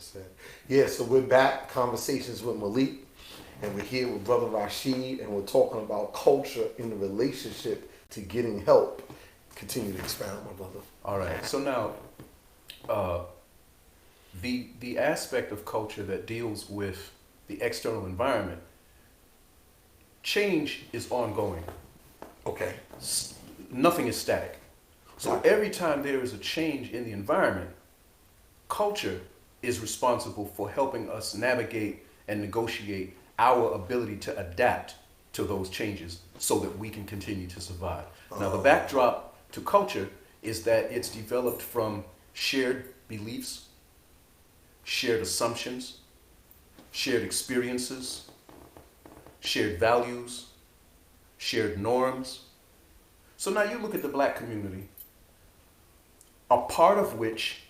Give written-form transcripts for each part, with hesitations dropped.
100%. Yeah, so we're back, Conversations with Malik, and we're here with Brother Rashied, and we're talking about culture in the relationship to getting help. Continue to expound, my brother. All right. So now, the aspect of culture that deals with the external environment, change is ongoing. Okay. Nothing is static. So every time there is a change in the environment, culture is responsible for helping us navigate and negotiate our ability to adapt to those changes so that we can continue to survive. Now, the backdrop to culture is that it's developed from shared beliefs, shared assumptions, shared experiences, shared values, shared norms. So now you look at the black community, a part of which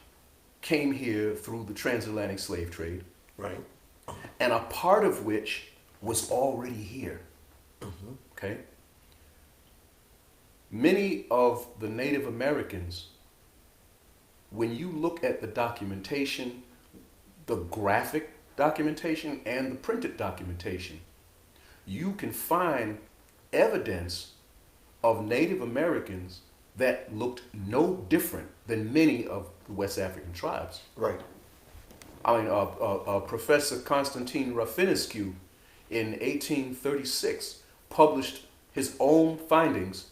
came here through the transatlantic slave trade, right, and a part of which was already here. Mm-hmm. Okay? Many of the Native Americans, when you look at the documentation, the graphic documentation and the printed documentation, you can find evidence of Native Americans that looked no different than many of the West African tribes. Right. I mean, Professor Constantine Rafinescu in 1836 published his own findings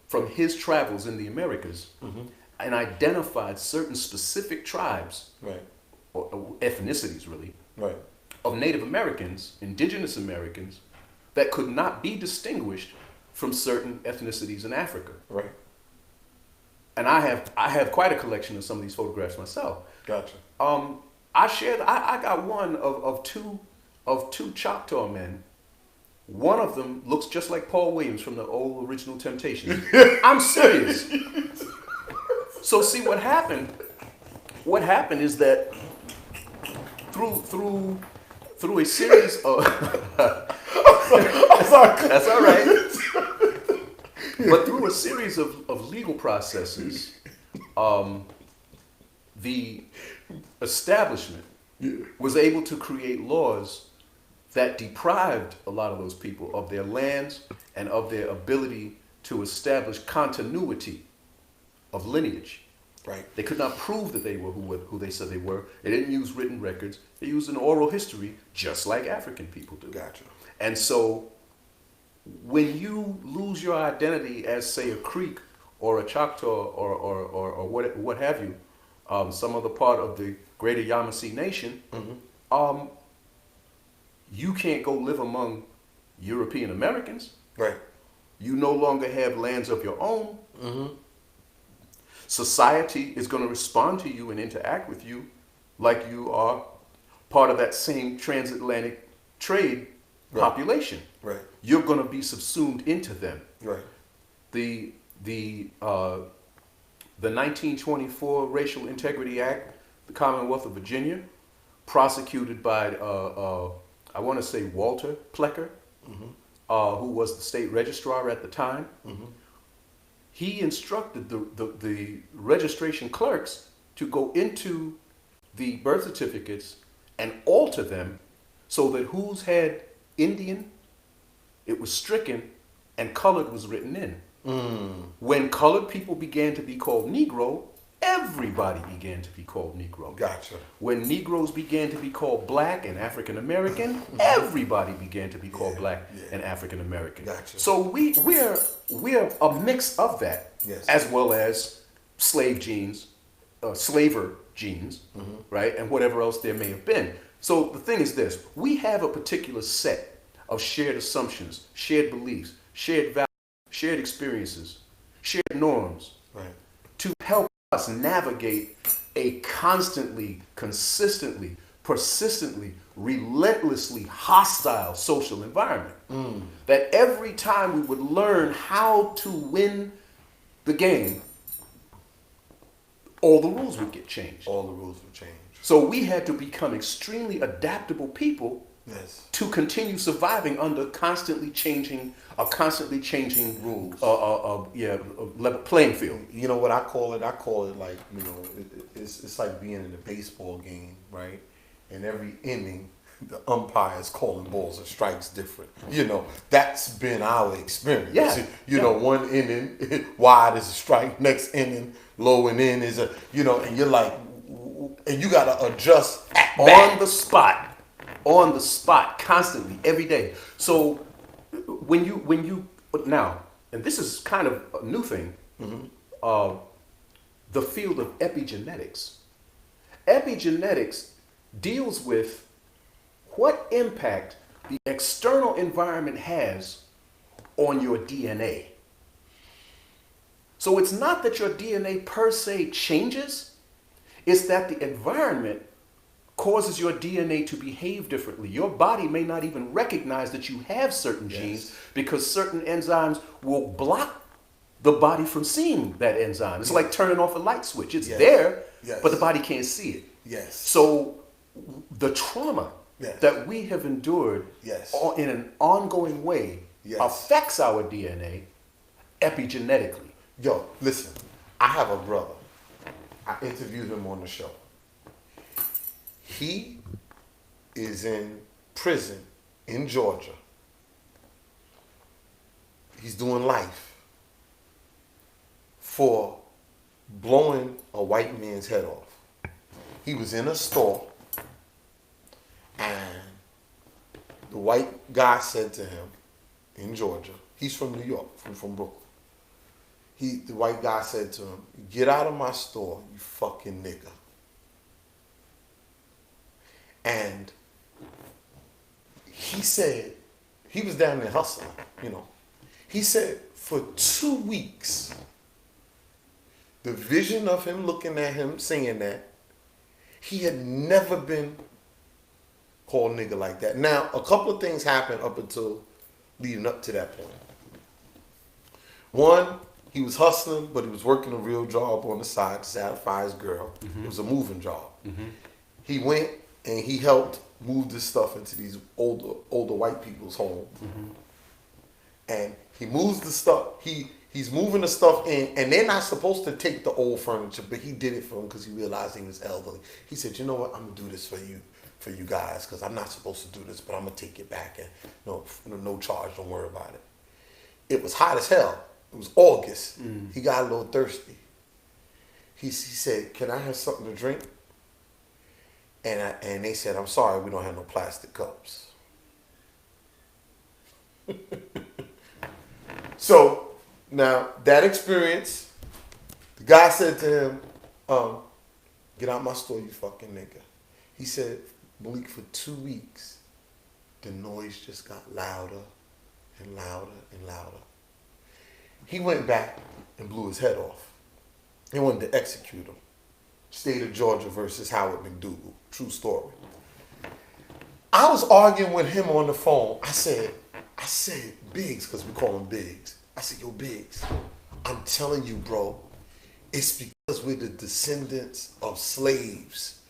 from his travels in the Americas, mm-hmm. and identified certain specific tribes, right, or ethnicities really, right, of Native Americans, indigenous Americans, that could not be distinguished from certain ethnicities in Africa. right. And I have quite a collection of some of these photographs myself. Gotcha. I got one of two Choctaw men. One of them looks just like Paul Williams from the old original Temptations. I'm serious. So see what happened is that through a series of that's all right. But through a series of legal processes, the establishment was able to create laws that deprived a lot of those people of their lands and of their ability to establish continuity of lineage. Right. They could not prove that they were who they said they were. They didn't use written records. They used an oral history, just like African people do. Gotcha. And so when you lose your identity as, say, a Creek or a Choctaw or what have you, some other part of the greater Yamasee Nation, mm-hmm. You can't go live among European Americans. Right. You no longer have lands of your own. Mm-hmm. Society is going to respond to you and interact with you like you are part of that same transatlantic trade population. Right. You're going to be subsumed into them. Right. The 1924 Racial Integrity Act, the Commonwealth of Virginia, prosecuted by I want to say Walter Plecker, mm-hmm. Who was the state registrar at the time. Mm-hmm. He instructed the registration clerks to go into the birth certificates and alter them so that whose had Indian, it was stricken, and colored was written in. Mm. When colored people began to be called Negro, everybody began to be called Negro. Gotcha. When Negroes began to be called Black and African American, everybody began to be called Black and African American. Gotcha. So we're a mix of that, yes. as well as slave genes, slaver genes, mm-hmm. right, and whatever else there may have been. So the thing is this: we have a particular set of shared assumptions, shared beliefs, shared values, shared experiences, shared norms, right, to help us navigate a constantly, consistently, persistently, relentlessly hostile social environment. That every time we would learn how to win the game, all the rules would get changed. All the rules would change. So we had to become extremely adaptable people Yes. to continue surviving under constantly changing rules. Level playing field. You know what I call it? I call it like, it's like being in a baseball game, right? And every inning, the umpire is calling balls and strikes different. That's been our experience. Yeah. One inning, wide is a strike. Next inning, low and in is and you're like, and you got to adjust on the spot, constantly, every day. So when you now, and this is kind of a new thing, the field of epigenetics. Epigenetics deals with what impact the external environment has on your DNA. So it's not that your DNA per se changes, it's that the environment causes your DNA to behave differently. Your body may not even recognize that you have certain genes because certain enzymes will block the body from seeing that enzyme. It's like turning off a light switch. It's there, but the body can't see it. Yes. So the trauma that we have endured in an ongoing way affects our DNA epigenetically. Yo, listen, I have a brother. I interviewed him on the show. He is in prison in Georgia. He's doing life for blowing a white man's head off. He was in a store and the white guy said to him in Georgia, he's from New York, from Brooklyn. The white guy said to him, "Get out of my store, you fucking nigga." And he said, he was down there hustling, He said for 2 weeks, the vision of him looking at him saying that, he had never been called nigga like that. Now, a couple of things happened up until leading up to that point. One, he was hustling, but he was working a real job on the side to satisfy his girl. It was a moving job. He went and he helped move this stuff into these older white people's home. And he moves the stuff, he's moving the stuff in, and they're not supposed to take the old furniture, but he did it for him because he realized he was elderly. He said, "You know what, I'm gonna do this for you guys, because I'm not supposed to do this, but I'm gonna take it back, and no charge, don't worry about it." It was hot as hell. It was August. He got a little thirsty. He said, "Can I have something to drink?" And they said, "I'm sorry, we don't have no plastic cups." So now that experience, the guy said to him, "Get out my store, you fucking nigga." He said, Malik, for 2 weeks, the noise just got louder and louder and louder. He went back and blew his head off. They wanted to execute him. State of Georgia versus Howard McDougal. True story. I was arguing with him on the phone. I said, Biggs, because we call him Biggs. I said, "Yo, Biggs, I'm telling you, bro, it's because we're the descendants of slaves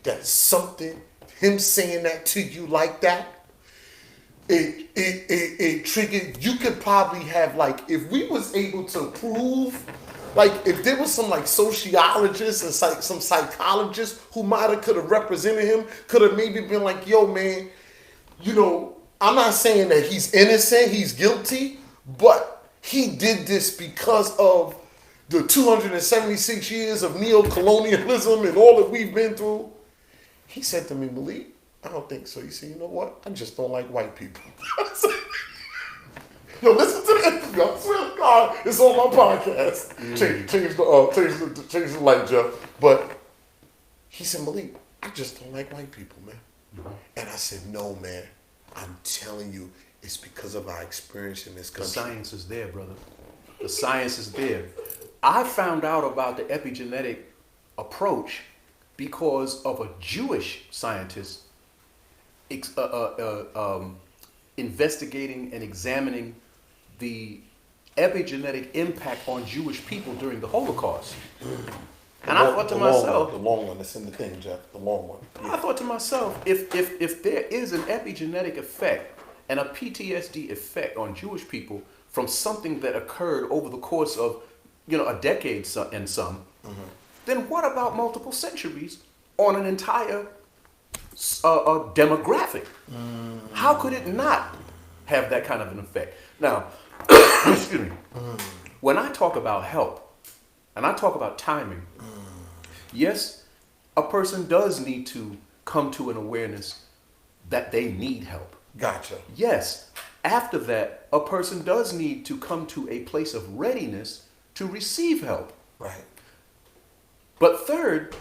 that something, him saying that to you like that, it triggered. You could probably have, like, if we was able to prove, like, if there was some, like, sociologists and some psychologists who could have represented him, could have maybe been like, yo, man, I'm not saying that he's innocent, he's guilty, but he did this because of the 276 years of neo-colonialism and all that we've been through." He said to me, "Malik, I don't think so." He said, "You know what? I just don't like white people." Yo, listen to the interview. I swear to God, it's on my podcast. Change the light, Jeff. But he said, "Malik, I just don't like white people, man." And I said, "No, man. I'm telling you, it's because of our experience in this country." The science is there, brother. The science is there. I found out about the epigenetic approach because of a Jewish scientist investigating and examining the epigenetic impact on Jewish people during the Holocaust. And I thought to myself, the long one that's in the thing, Jeff, the long one. Yeah. I thought to myself, if there is an epigenetic effect and a PTSD effect on Jewish people from something that occurred over the course of, a decade and some, then what about multiple centuries on an entire demographic? How could it not have that kind of an effect? Now, excuse me. When I talk about help and I talk about timing, yes, a person does need to come to an awareness that they need help. Gotcha. Yes, after that, a person does need to come to a place of readiness to receive help. Right. But third,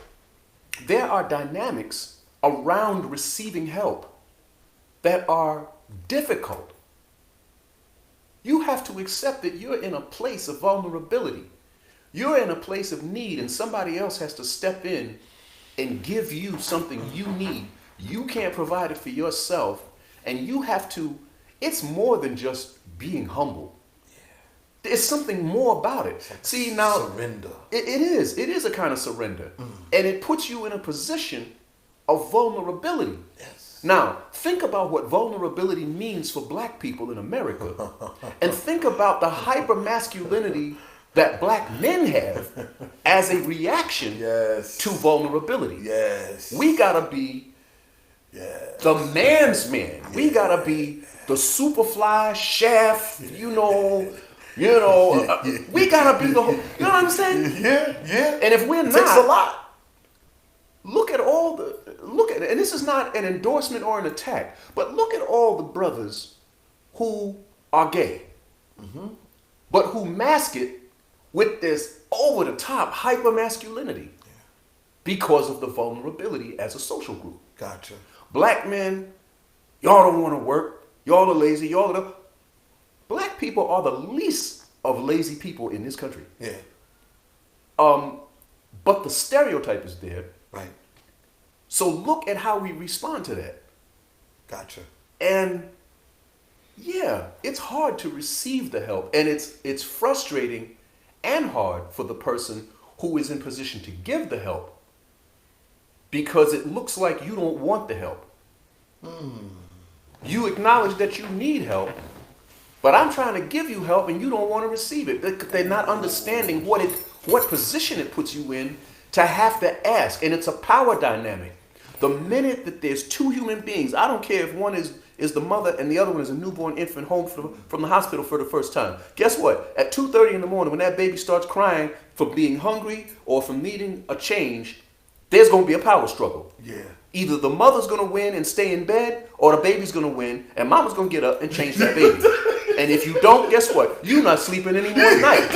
there are dynamics around receiving help that are difficult. You have to accept that you're in a place of vulnerability. You're in a place of need, and somebody else has to step in and give you something you need. You can't provide it for yourself, and you have to, it's more than just being humble. There's something more about it. See, now, surrender. It is a kind of surrender. And it puts you in a position of vulnerability. Yes. Now, think about what vulnerability means for black people in America. And think about the hypermasculinity that black men have as a reaction to vulnerability. Yes. We gotta be the man's man. We gotta be the superfly chef, we gotta be the whole, you know what I'm saying? Yeah. And if we're not, it takes a lot. look at it, and this is not an endorsement or an attack, but look at all the brothers who are gay, but who mask it with this over-the-top hyper-masculinity because of the vulnerability as a social group. Gotcha. Black men, y'all don't want to work, y'all are lazy, Black people are the least of lazy people in this country. Yeah. But the stereotype is there. Right. So look at how we respond to that. Gotcha. And yeah, it's hard to receive the help, and it's frustrating and hard for the person who is in position to give the help, because it looks like you don't want the help. You acknowledge that you need help, but I'm trying to give you help and you don't want to receive it. They're not understanding what position it puts you in to have to ask. And it's a power dynamic. The minute that there's two human beings, I don't care if one is the mother and the other one is a newborn infant home from the hospital for the first time. Guess what? At 2:30 in the morning, when that baby starts crying for being hungry or from needing a change, there's going to be a power struggle. Yeah. Either the mother's going to win and stay in bed, or the baby's going to win and mama's going to get up and change that baby. And if you don't, guess what? You're not sleeping anymore at night.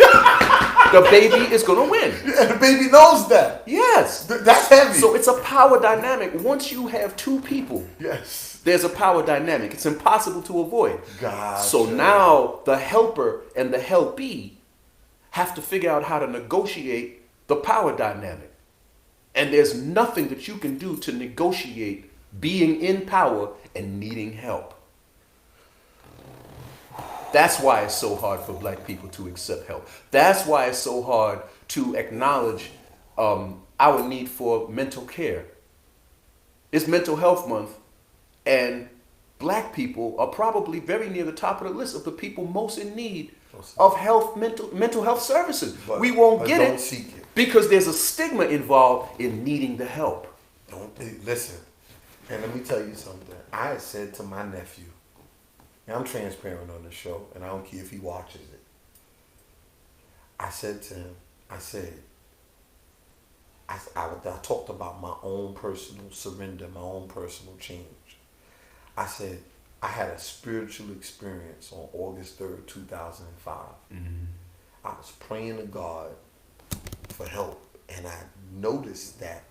The baby is going to win. And the baby knows that. Yes. That's heavy. So it's a power dynamic. Once you have two people, yes, there's a power dynamic. It's impossible to avoid. Gotcha. So now the helper and the helpee have to figure out how to negotiate the power dynamic. And there's nothing that you can do to negotiate being in power and needing help. That's why it's so hard for black people to accept help. That's why it's so hard to acknowledge our need for mental care. It's Mental Health Month, and black people are probably very near the top of the list of the people most in need of mental health services. But we won't get don't it seek it because there's a stigma involved in needing the help. Listen, and let me tell you something. I had said to my nephew, and I'm transparent on the show, and I don't care if he watches it. I said to him, I talked about my own personal surrender, my own personal change. I said, I had a spiritual experience on August 3rd, 2005. I was praying to God for help, and I noticed that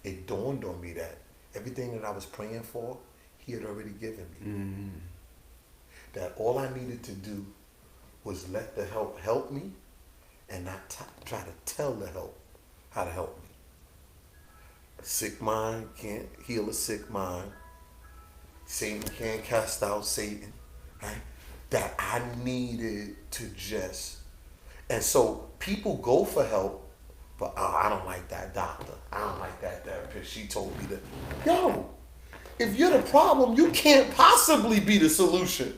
it dawned on me that everything that I was praying for, He had already given me. That all I needed to do was let the help me, and not try to tell the help how to help me. A sick mind can't heal a sick mind. Satan can't cast out Satan. Right? That I needed to just. And so people go for help, but I don't like that doctor. I don't like that therapist. She told me that. Yo, if you're the problem, you can't possibly be the solution.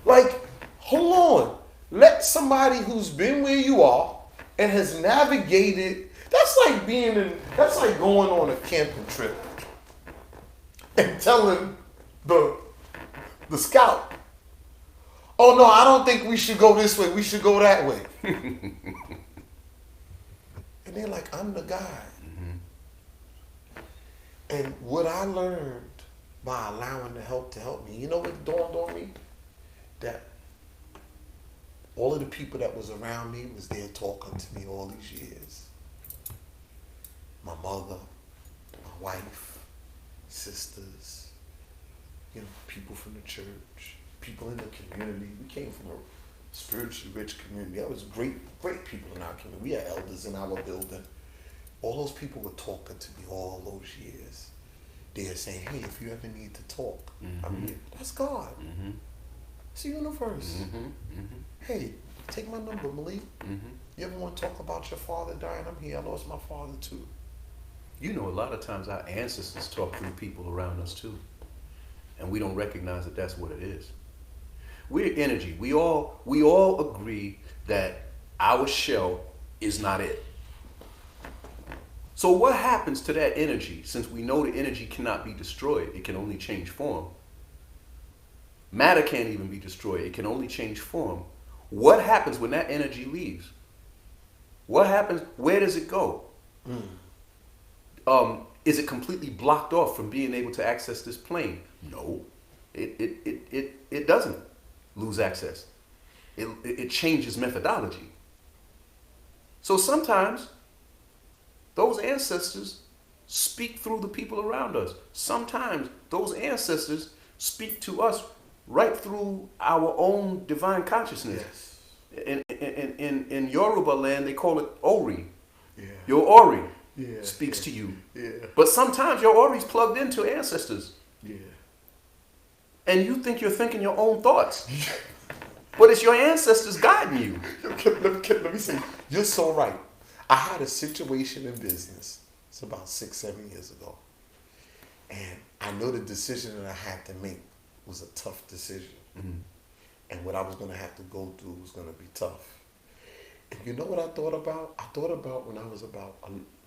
Like, hold on. Let somebody who's been where you are and has navigated. That's like that's like going on a camping trip and telling the scout, oh no, I don't think we should go this way. We should go that way. And they're like, I'm the guy. And what I learned by allowing the help to help me, you know what dawned on me? That all of the people that was around me was there talking to me all these years. My mother, my wife, sisters, you know, people from the church, people in the community. We came from a spiritually rich community. That was great people in our community. We had elders in our building. All those people were talking to me all those years. They're saying, hey, if you ever need to talk, I'm here. That's God. It's the universe. Hey, take my number, Malik. You ever want to talk about your father dying? I'm here. I lost my father too. You know, a lot of times our ancestors talk through people around us too. And we don't recognize that that's what it is. We're energy. We all agree that our shell is not it. So what happens to that energy, since we know the energy cannot be destroyed, it can only change form. Matter can't even be destroyed, it can only change form. What happens when that energy leaves? What happens, where does it go? Is it completely blocked off from being able to access this plane? No, it doesn't lose access. It changes methodology. So sometimes those ancestors speak through the people around us. Sometimes those ancestors speak to us right through our own divine consciousness. Yes. In Yoruba land, they call it Ori. Yeah. Your Ori speaks to you. Yeah. But sometimes your Ori's plugged into ancestors. Yeah. And you think you're thinking your own thoughts. But it's your ancestors guiding you. Let me say, you're so right. I had a situation in business. It's about 6-7 years ago. And I know the decision that I had to make was a tough decision. And what I was going to have to go through was going to be tough. And you know what I thought about? I thought about when I was about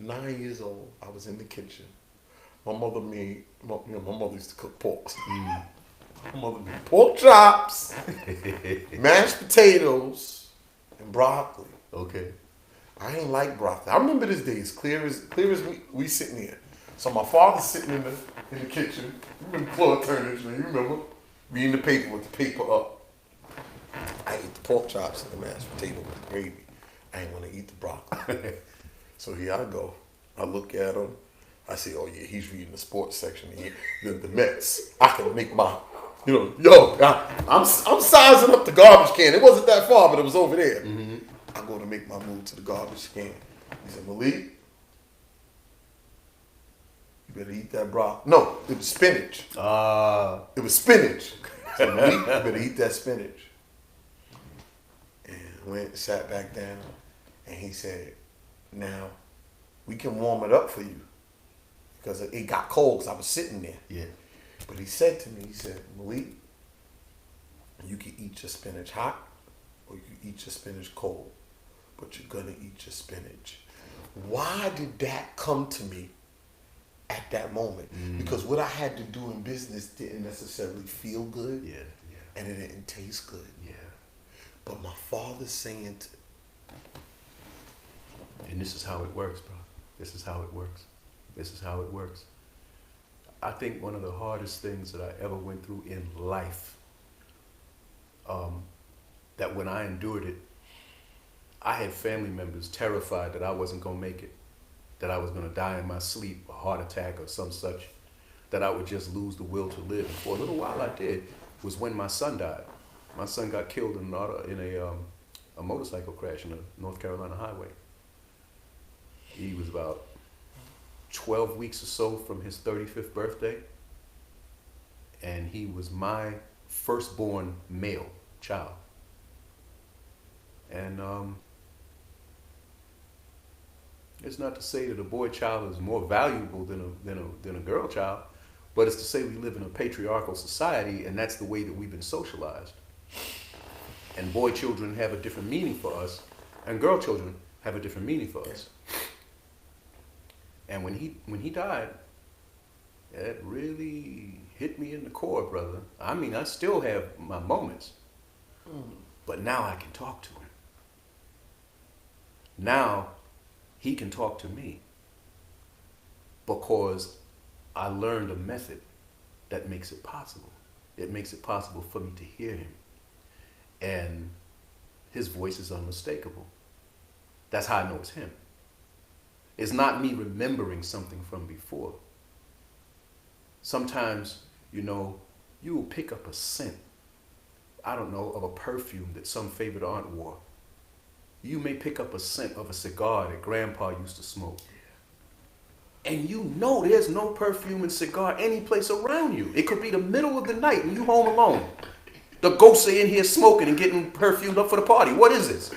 9 years old. I was in the kitchen. My mother my mother used to cook pork. My mother made pork chops, mashed potatoes, and broccoli. Okay. I ain't like broccoli. I remember this day as clear as we sitting here. So my father's sitting in the kitchen. Remember the floor turnage, man. You remember? Reading the paper with the paper up. I ate the pork chops and the mashed potato with the gravy. I ain't want to eat the broccoli. So here I go. I look at him. I say, oh yeah, he's reading the sports section here. The Mets. I can make my, I'm sizing up the garbage can. It wasn't that far, but it was over there. I go to make my move to the garbage can. He said, Malik, you better eat that broccoli. No, it was spinach. It was spinach. So Malik, you better eat that spinach. And went and sat back down. And he said, now, we can warm it up for you. Because it got cold because I was sitting there. Yeah. But he said to me, he said, Malik, you can eat your spinach hot or you can eat your spinach cold. But you're going to eat your spinach. Why did that come to me at that moment? Because what I had to do in business didn't necessarily feel good. Yeah. And it didn't taste good. Yeah. But my father's saying and this is how it works, bro. This is how it works. This is how it works. I think one of the hardest things that I ever went through in life, that when I endured it, I had family members terrified that I wasn't going to make it, that I was going to die in my sleep, a heart attack or some such, that I would just lose the will to live. And for a little while I did, was when my son died. My son got killed in a motorcycle crash in a North Carolina highway. He was about 12 weeks or so from his 35th birthday, and he was my firstborn male child. And It's not to say that a boy child is more valuable than a girl child, but it's to say we live in a patriarchal society, and that's the way that we've been socialized. And boy children have a different meaning for us, and girl children have a different meaning for us. And when he died, it really hit me in the core, brother. I mean, I still have my moments, but now I can talk to him. Now he can talk to me because I learned a method that makes it possible. It makes it possible for me to hear him. And his voice is unmistakable. That's how I know it's him. It's not me remembering something from before. Sometimes, you will pick up a scent, I don't know, of a perfume that some favorite aunt wore. You may pick up a scent of a cigar that grandpa used to smoke. And there's no perfume and cigar any place around you. It could be the middle of the night and you home alone. The ghosts are in here smoking and getting perfumed up for the party. What is this?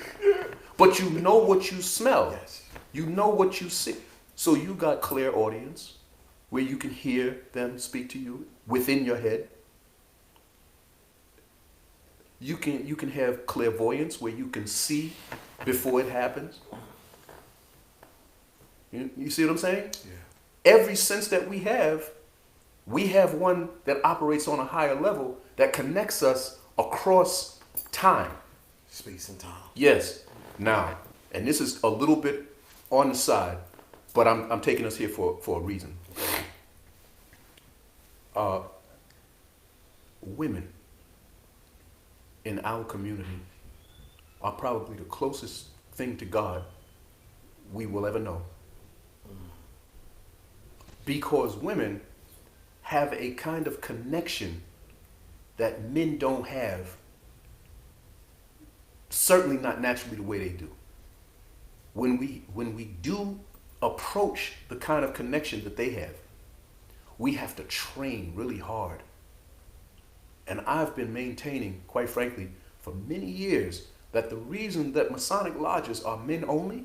But you know what you smell. Yes. You know what you see. So you got clairaudience where you can hear them speak to you within your head. You can have clairvoyance where you can see before it happens. You see what I'm saying? Yeah. Every sense that we have one that operates on a higher level that connects us across time. Space and time. Yes. Now, and this is a little bit on the side, but I'm taking us here for a reason. Women in our community are probably the closest thing to God we will ever know. Because women have a kind of connection that men don't have, certainly not naturally the way they do. When we do approach the kind of connection that they have, we have to train really hard. And I've been maintaining, quite frankly, for many years, that the reason that Masonic lodges are men only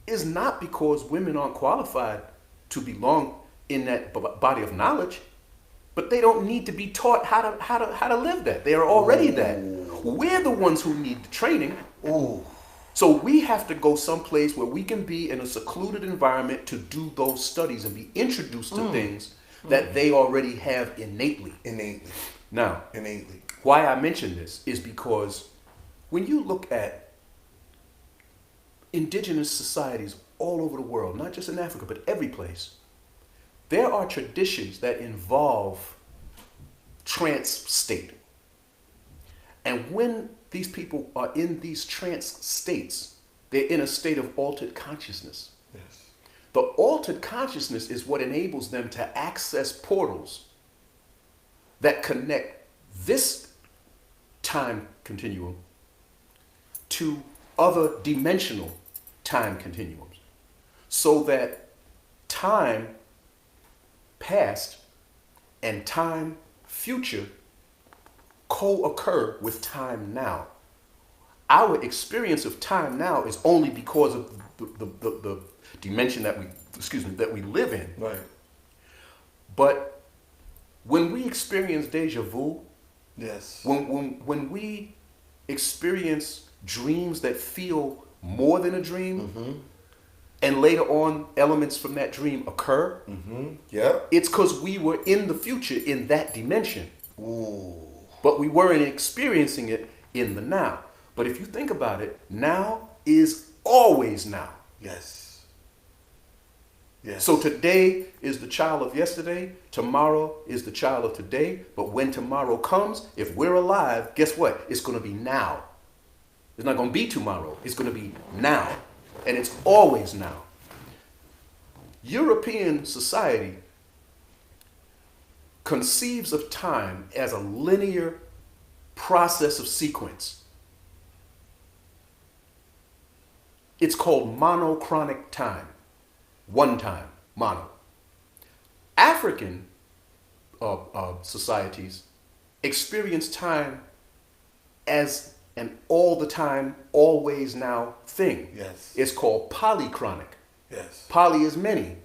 is not because women aren't qualified to belong in that body of knowledge, but they don't need to be taught how to live that. They are already that. We're the ones who need the training. Ooh. So we have to go someplace where we can be in a secluded environment to do those studies and be introduced to things that they already have innately. Now, why I mention this is because when you look at indigenous societies all over the world, not just in Africa, but every place, there are traditions that involve trance state. And when these people are in these trance states, they're in a state of altered consciousness. Yes. The altered consciousness is what enables them to access portals that connect this time continuum to other dimensional time continuums, so that time past and time future co-occur with time now. Our experience of time now is only because of the dimension that we live in. Right. But when we experience deja vu, yes, when we experience dreams that feel more than a dream, and later on elements from that dream occur, it's because we were in the future in that dimension. Ooh. But we weren't experiencing it in the now. But if you think about it, now is always now. Yes. Yes. So today is the child of yesterday, tomorrow is the child of today, but when tomorrow comes, if we're alive, guess what? It's going to be now. It's not going to be tomorrow. It's going to be now. And it's always now. European society conceives of time as a linear process of sequence. It's called monochronic time. One time, mono. African societies experience time as an all the time, always now thing. Yes. It's called polychronic. Yes. Poly is many,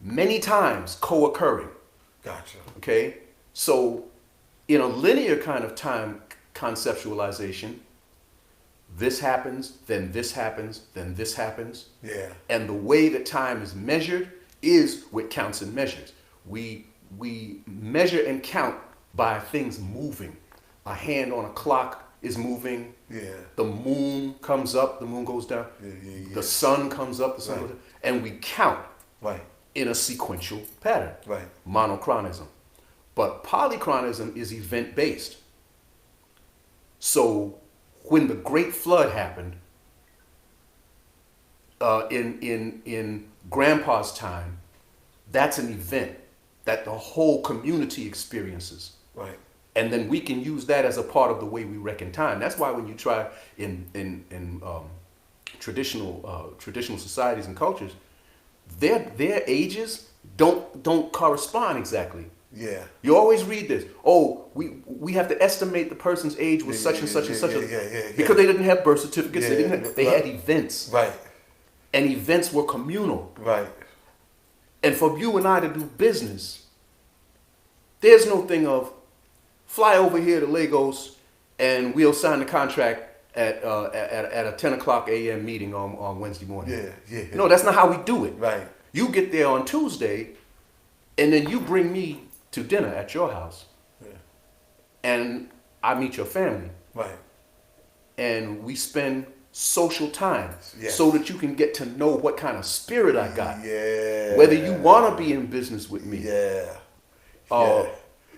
many times co-occurring. Gotcha. Okay? So in a linear kind of time conceptualization, this happens, then this happens, then this happens. Yeah. And the way that time is measured is with counts and measures. We measure and count by things moving. A hand on a clock is moving. Yeah. The moon comes up, the moon goes down. Yeah. The sun comes up, the sun goes down. And we count Right. in a sequential pattern. Right. Monochronism. But polychronism is event-based. So when the Great Flood happened, in Grandpa's time, that's an event that the whole community experiences. Right. And then we can use that as a part of the way we reckon time. That's why when you try in traditional societies and cultures, their ages don't correspond exactly. Yeah. You always read this. Oh, we have to estimate the person's age with such and such and such. Because they didn't have birth certificates. They had events. Right. And events were communal. Right. And for you and I to do business, there's no thing of fly over here to Lagos and we'll sign the contract at a 10 o'clock a.m. meeting on Wednesday morning. Yeah. No, that's not how we do it. Right. You get there on Tuesday and then you bring me to dinner at your house. Yeah. And I meet your family. Right. And we spend social time. Yes. So that you can get to know what kind of spirit I got. Yeah. Whether you want to be in business with me. Yeah.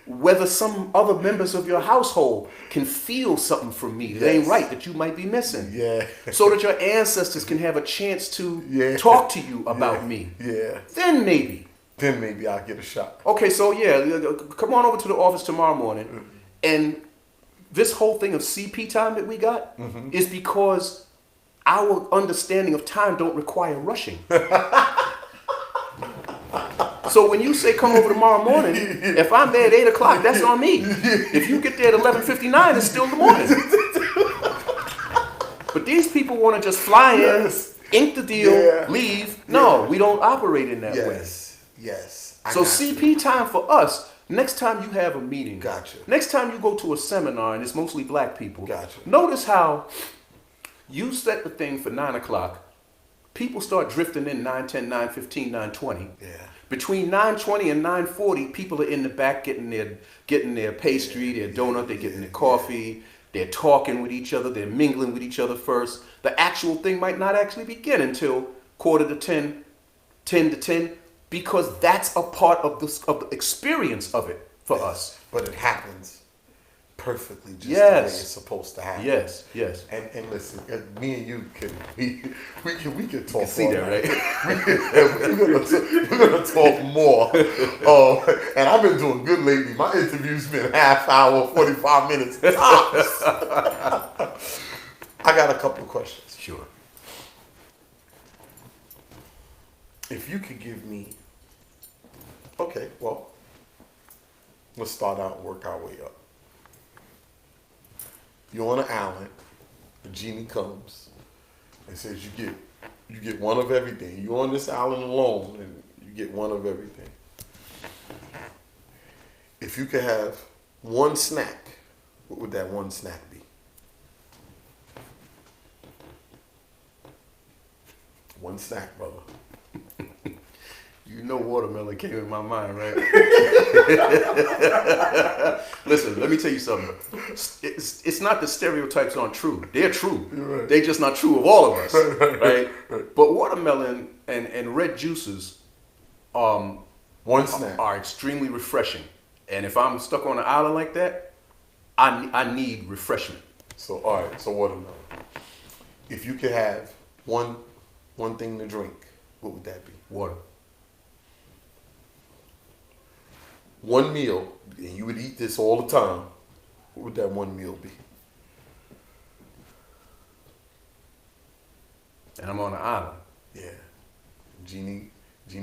Whether some other members of your household can feel something from me that ain't right, that you might be missing. Yeah. So that your ancestors can have a chance to talk to you about me. Yeah. Then maybe I'll get a shot. Okay, so come on over to the office tomorrow morning. And this whole thing of CP time that we got is because our understanding of time don't require rushing. So when you say come over tomorrow morning, if I'm there at 8 o'clock, that's on me. If you get there at 11:59, it's still the morning. But these people want to just fly in, ink the deal, leave. No, we don't operate in that way. Yes. So CP time for us, next time you have a meeting, Gotcha. Next time you go to a seminar, and it's mostly black people, Gotcha. Notice how you set the thing for 9 o'clock, people start drifting in 9:10, 9:15, 9:20. Yeah. Between 9:20 and 9:40, people are in the back getting their pastry, their donut, they're getting their coffee, they're talking with each other, they're mingling with each other first. The actual thing might not actually begin until 9:45, 10 to 10, because that's a part of the experience of it for us. But it happens perfectly just the way it's supposed to happen. Yes. And listen, me and you we can talk. You see that, right? We're gonna talk more. And I've been doing good lately. My interview's been half hour, 45 minutes tops. I got a couple of questions. Sure. If you could give me, okay, well, let's start out and work our way up. You're on an island, the genie comes and says you get one of everything. You're on this island alone and you get one of everything. If you could have one snack, what would that one snack be? One snack, brother. You know watermelon came in my mind, right? Listen, let me tell you something. It's not that stereotypes aren't true. They're true. Right. They're just not true of all of us, right? But watermelon and red juices One snack. are extremely refreshing. And if I'm stuck on an island like that, I need refreshment. So, all right, so watermelon. If you could have one thing to drink, what would that be? Water. One meal, and you would eat this all the time, what would that one meal be? And I'm on an island. Yeah. Genie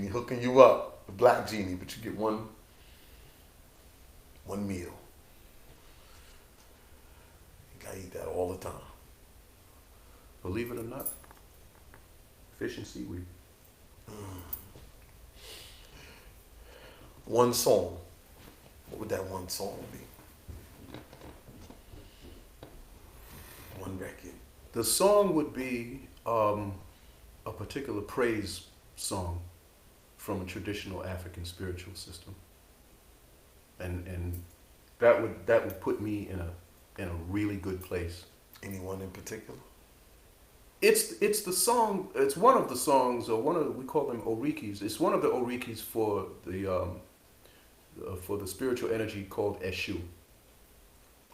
hooking you up, the black genie, but you get one meal. You I eat that all the time. Believe it or not, fish and seaweed. One song. What would that one song be? One record. The song would be a particular praise song from a traditional African spiritual system, and that would put me in a really good place. Anyone in particular? It's the song. It's one of the songs, or we call them orikis. It's one of the orikis for the spiritual energy called Eshu,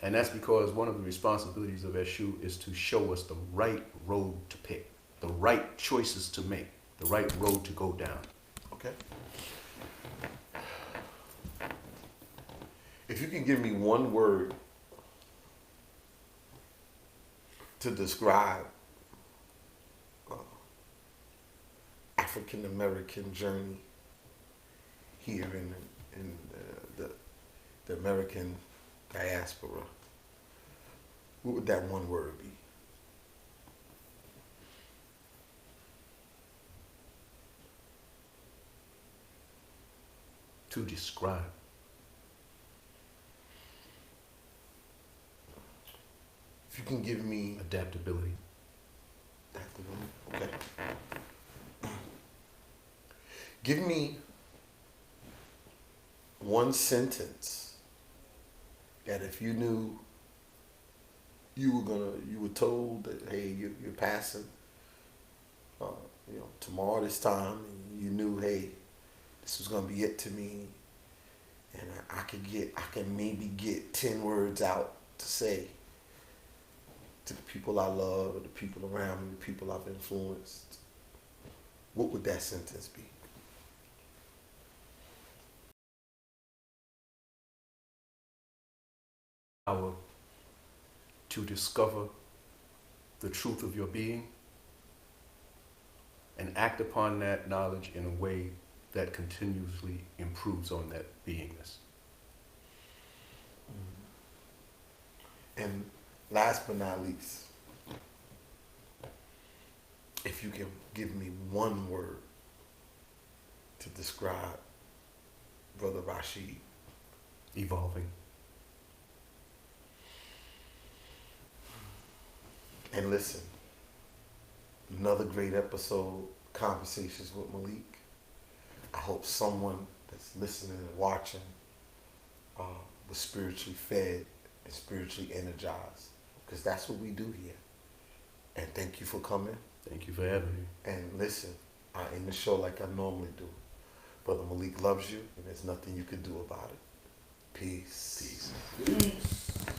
and that's because one of the responsibilities of Eshu is to show us the right road to pick, the right choices to make, the right road to go down. Okay. If you can give me one word to describe African American journey here in the American diaspora, what would that one word be? To describe. If you can give me Adaptability. okay. Give me one sentence that if you knew you were told that, hey, you're passing, tomorrow this time, and you knew, hey, this was gonna be it to me, and I can maybe get 10 words out to say to the people I love, or the people around me, the people I've influenced, what would that sentence be? Power to discover the truth of your being and act upon that knowledge in a way that continuously improves on that beingness. And last but not least, if you can give me one word to describe Brother Rashied. Evolving. And listen, another great episode, Conversations with Malik. I hope someone that's listening and watching was spiritually fed and spiritually energized, because that's what we do here. And thank you for coming. Thank you for having me. And listen, I end the show like I normally do. Brother Malik loves you, and there's nothing you can do about it. Peace. Peace.